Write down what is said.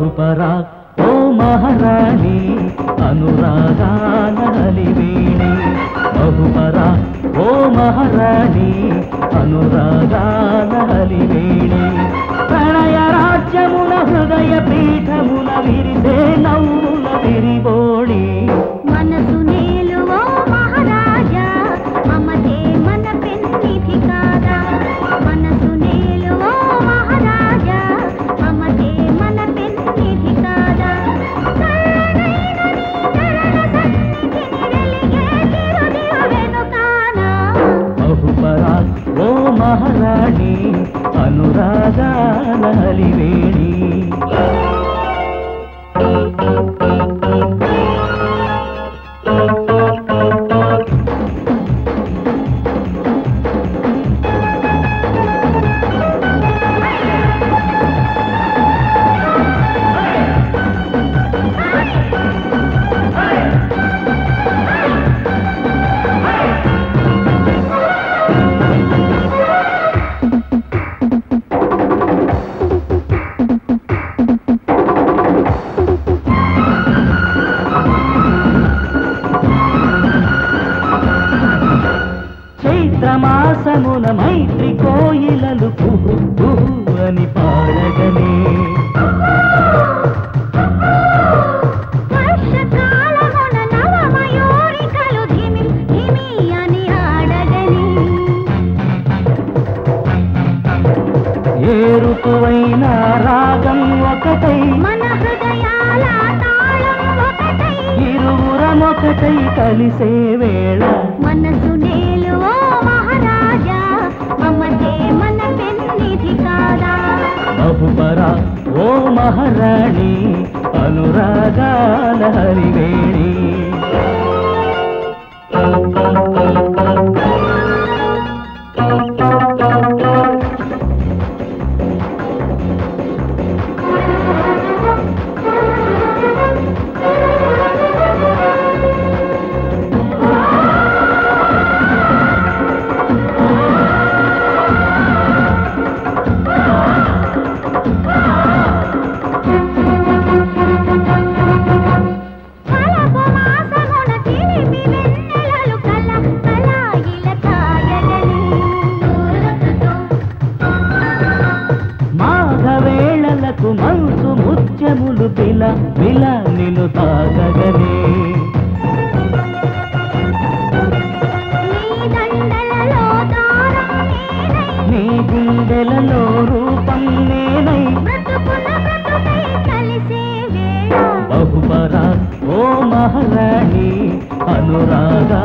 బహుపరా ఓ మహారాణి అనురాగాల హలివేణి బహుపరా ఓ మహారాణి అనురాగాల హలివేణి ప్రణయ రాజ్యముల హృదయ పీఠముల విరిసే నవ్వుల విరిబోడి మనసు నేలువో మహారాజా మమతే మన పెన్నిధి కాదా మనసు నేలువో మహారాజా మమతే మన పెన్నిధి కాదా బహుపరా ఓ మహారాణి అనురాగాల హలివేణి చైత్రమాసమున మైత్రి కోయిలలు కుహు కుహు అని పాడగనే వర్షకాలమున నవమయూరికలు ధిమి ధిమి అని ఆడగని ఏ ఋతువైన రాగం ఒకటై మన హృదయాల తాళం ఒకటై ఇరువురమొకటై కలిసే వేళ మనసు నేలువో మహారాజా మమతే మన పెన్నిధి కాదా బహుపరా ఓ మహారాణి అనురాగాల హరివేణి మాఘవేళలకు మనసు ముత్యములు పిల పిల నిన్ను తాగగనే నీ గుండెలలో రూపం నేనై బహుపరా ఓ మహారాణి అనురాగా